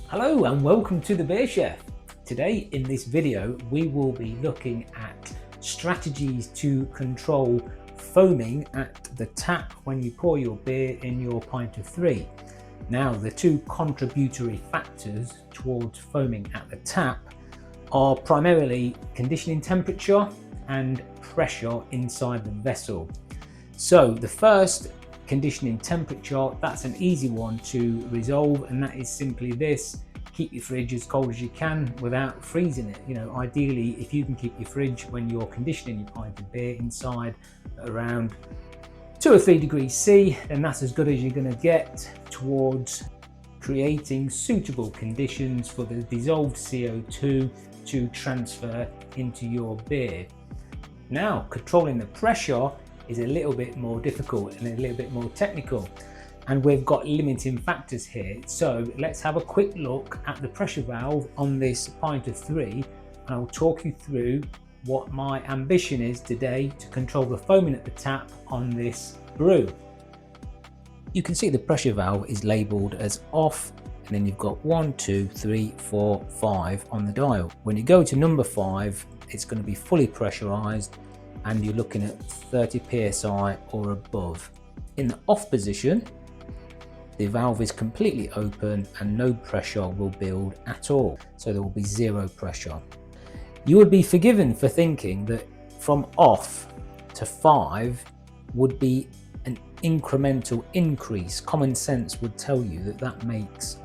Hello and welcome to the Beer Chef. Today in this video we will be looking at strategies to control foaming at the tap when you pour your beer in your pint of 3. Now the two contributory factors towards foaming at the tap are primarily conditioning temperature and pressure inside the vessel. So the first, conditioning temperature, that's an easy one to resolve, and that is simply this: keep your fridge as cold as you can without freezing it. Ideally, if you can keep your fridge when you're conditioning your pint of beer inside around 2 or 3 degrees C, then that's as good as you're going to get towards creating suitable conditions for the dissolved CO2 to transfer into your beer. Now, controlling the pressure is a little bit more difficult and a little bit more technical, and we've got limiting factors here. So let's have a quick look at the pressure valve on this pint of 3, and I'll talk you through what my ambition is today to control the foaming at the tap on this brew. You can see the pressure valve is labelled as off, and then you've got 1, 2, 3, 4, 5 on the dial. When you go to number 5, it's going to be fully pressurised and you're looking at 30 psi or above. In the off position, the valve is completely open and no pressure will build at all, so there will be 0 pressure. You would be forgiven for thinking that from off to 5 would be an incremental increase. Common sense would tell you that that makes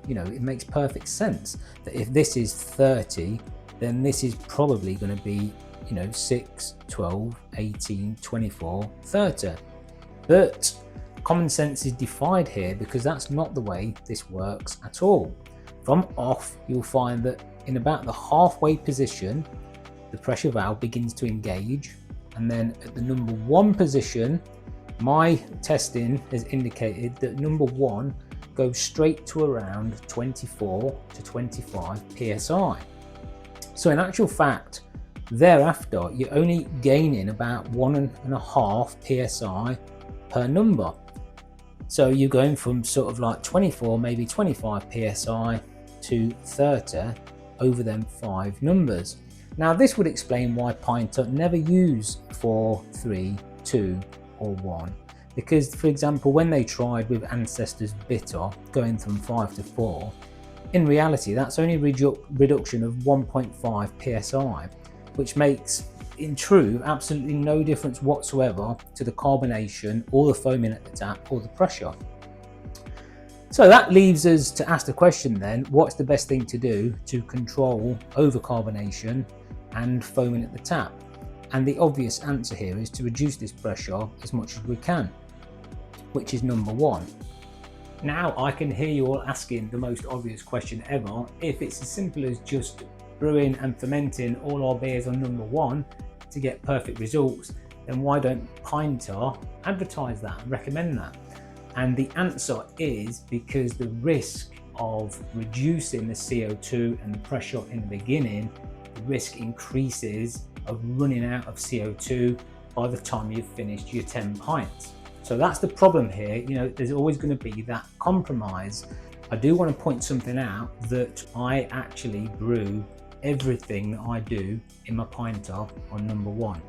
it makes perfect sense, that if this is 30, then this is probably going to be 6, 12, 18, 24, 30. But common sense is defied here, because that's not the way this works at all. From off, you'll find that in about the halfway position, the pressure valve begins to engage, and then at the number 1 position, my testing has indicated that number 1 goes straight to around 24 to 25 psi. So in actual fact, thereafter, you're only gaining about 1.5 psi per number. So you're going from sort of like 24, maybe 25 psi to 30 over them 5 numbers. Now this would explain why Pinter never use 4, 3, 2 or 1. Because, for example, when they tried with Ancestor's Bitter going from 5 to 4, in reality that's only reduction of 1.5 psi, which makes, in true, absolutely no difference whatsoever to the carbonation or the foaming at the tap or the pressure. So that leaves us to ask the question then, what's the best thing to do to control over-carbonation and foaming at the tap? And the obvious answer here is to reduce this pressure as much as we can, which is number 1. Now I can hear you all asking the most obvious question ever: if it's as simple as just brewing and fermenting all our beers on number 1 to get perfect results, then why don't Pinter advertise that and recommend that? And the answer is because the risk of reducing the CO2 and the pressure in the beginning, the risk increases of running out of CO2 by the time you've finished your 10 pints. So that's the problem here. There's always going to be that compromise. I do want to point something out, that I actually brew everything that I do in my Pinter on number 1.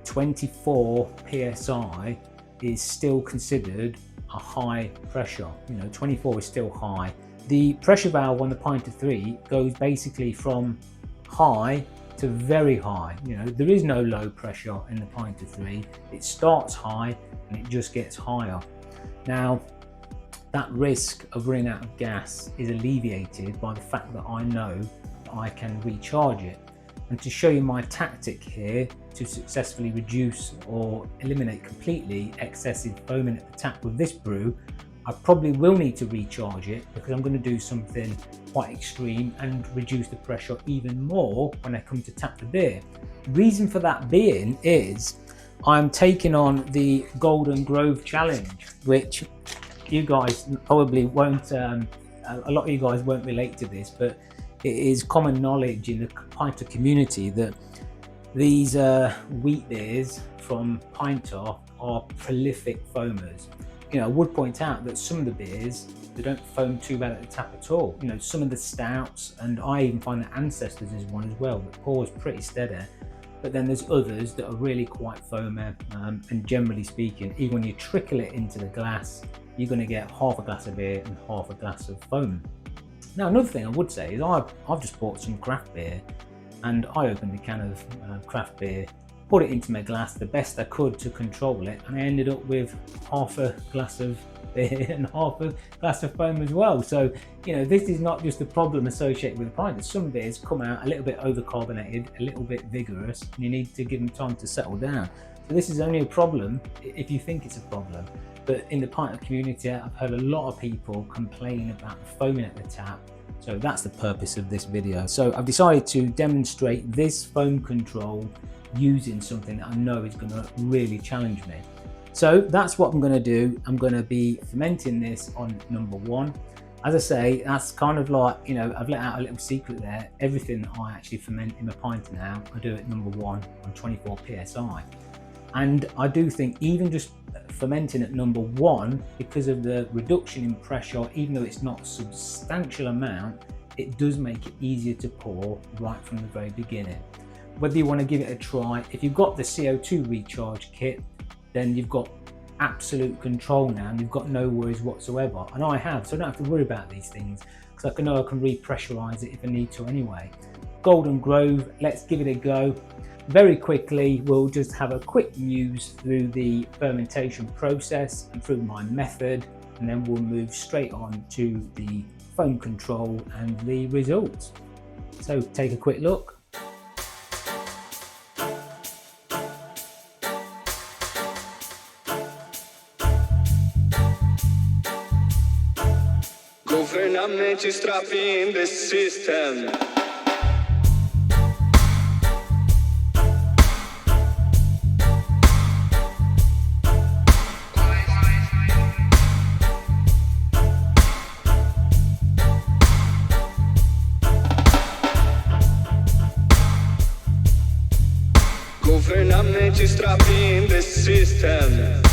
24 psi is still considered a high pressure. 24 is still high. The pressure valve on the pint of 3 goes basically from high to very high. There is no low pressure in the pint of 3. It starts high and it just gets higher. Now that risk of running out of gas is alleviated by the fact that I know that I can recharge it. And to show you my tactic here to successfully reduce or eliminate completely excessive foaming at the tap with this brew, I probably will need to recharge it, because I'm going to do something quite extreme and reduce the pressure even more when I come to tap the beer. The reason for that being is I'm taking on the Golden Grove Challenge, which you guys probably won't, a lot of you guys won't relate to this, but it is common knowledge in the Pinter community that these wheat beers from Pinter are prolific foamers. I would point out that some of the beers, they don't foam too bad at the tap at all. Some of the stouts, and I even find that Ancestors is one as well, that pours pretty steady. But then there's others that are really quite foamy, and generally speaking, even when you trickle it into the glass, you're going to get half a glass of beer and half a glass of foam. Now, another thing I would say is I've just bought some craft beer, and I opened a can of craft beer, put it into my glass the best I could to control it, and I ended up with half a glass of beer and half a glass of foam as well. So this is not just a problem associated with a pint. Some beers come out a little bit over-carbonated, a little bit vigorous, and you need to give them time to settle down. So this is only a problem if you think it's a problem. But in the pinter community, I've heard a lot of people complain about the foaming at the tap. So that's the purpose of this video. So I've decided to demonstrate this foam control using something that I know is going to really challenge me. So that's what I'm going to do. I'm going to be fermenting this on number 1. As I say, that's kind of like, I've let out a little secret there. Everything that I actually ferment in my pinter now, I do at number 1 on 24 psi. And I do think even just fermenting at number 1, because of the reduction in pressure, even though it's not a substantial amount, it does make it easier to pour right from the very beginning. Whether you want to give it a try, if you've got the CO2 recharge kit, then you've got absolute control now, and you've got no worries whatsoever. And I have, so I don't have to worry about these things, because I know I can repressurize it if I need to anyway. Golden Grove, let's give it a go. Very quickly, we'll just have a quick muse through the fermentation process and through my method, and then we'll move straight on to the foam control and the results. So take a quick look. Government is trapping the system. Government is trapping the system. The system.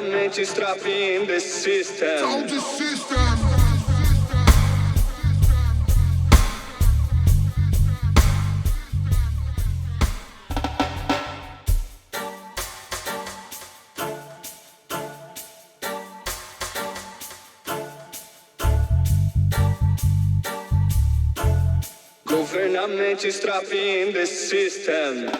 Government is trapping the system. Government is trapping the system.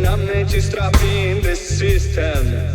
Government is trapping the system. The system.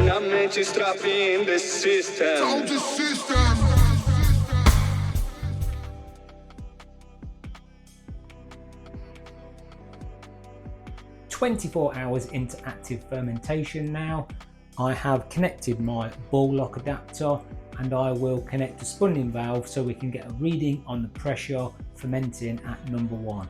Government is trapping the system. 24 hours into active fermentation now. I have connected my ball lock adapter and I will connect the spunning valve so we can get a reading on the pressure fermenting at number 1.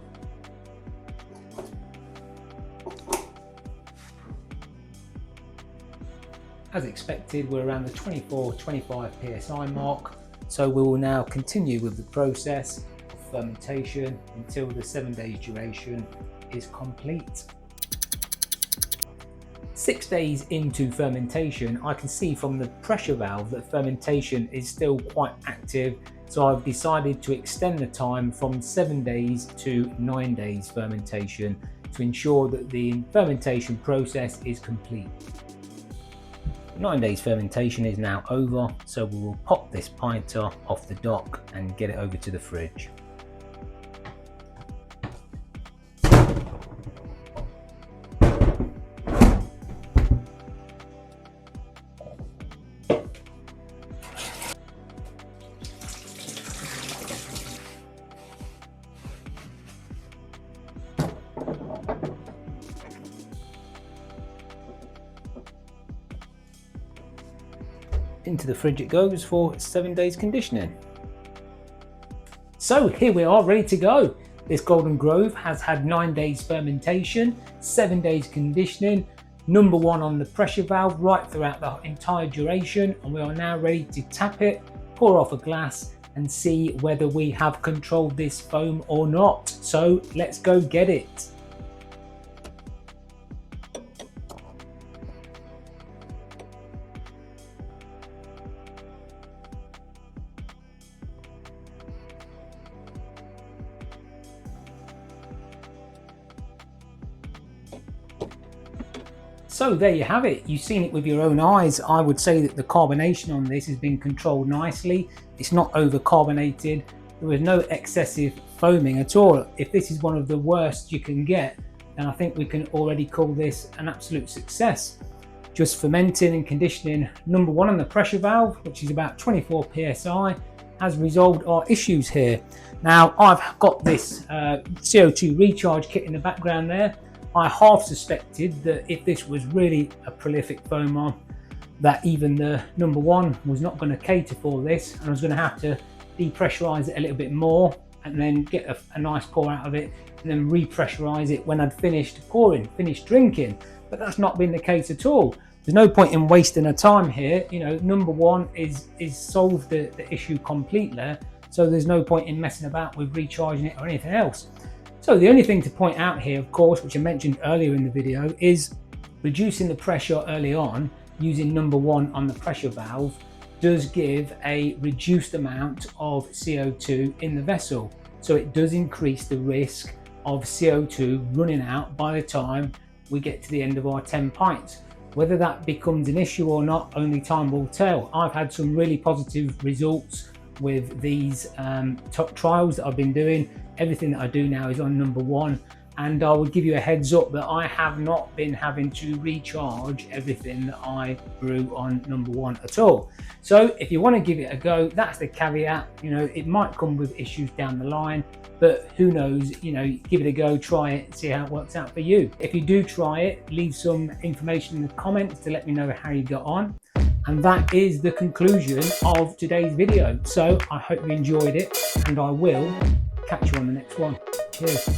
As expected, we're around the 24-25 psi mark, so we will now continue with the process of fermentation until the 7 days duration is complete. 6 days into fermentation, I can see from the pressure valve that fermentation is still quite active, so I've decided to extend the time from 7 days to 9 days fermentation to ensure that the fermentation process is complete. 9 days fermentation is now over, so we will pop this pinter off the dock and get it over to the fridge. Into the fridge it goes for 7 days conditioning. So here we are, ready to go. This Golden Grove has had 9 days fermentation, 7 days conditioning, number 1 on the pressure valve right throughout the entire duration, and we are now ready to tap it, pour off a glass and see whether we have controlled this foam or not. So let's go get it. So there you have it, you've seen it with your own eyes. I would say that the carbonation on this has been controlled nicely. It's not over carbonated. There was no excessive foaming at all. If this is one of the worst you can get, then I think we can already call this an absolute success. Just fermenting and conditioning number 1 on the pressure valve, which is about 24 psi, has resolved our issues here. Now I've got this CO2 recharge kit in the background there. I half suspected that if this was really a prolific foamer, that even the number 1 was not going to cater for this, and I was going to have to depressurize it a little bit more and then get a nice pour out of it and then repressurize it when I'd finished pouring, finished drinking. But that's not been the case at all. There's no point in wasting our time here. You know, number 1 is solved the issue completely, so there's no point in messing about with recharging it or anything else. So the only thing to point out here, of course, which I mentioned earlier in the video, is reducing the pressure early on using number 1 on the pressure valve does give a reduced amount of CO2 in the vessel. So it does increase the risk of CO2 running out by the time we get to the end of our 10 pints. Whether that becomes an issue or not, only time will tell. I've had some really positive results with these trials that I've been doing. Everything that I do now is on number 1, and I would give you a heads up that I have not been having to recharge everything that I brew on number 1 at all. So if you want to give it a go, that's the caveat. You know, it might come with issues down the line, but who knows, you know, give it a go, try it, see how it works out for you. If you do try it, leave some information in the comments to let me know how you got on. And that is the conclusion of today's video. So I hope you enjoyed it, and I will catch you on the next one. Cheers.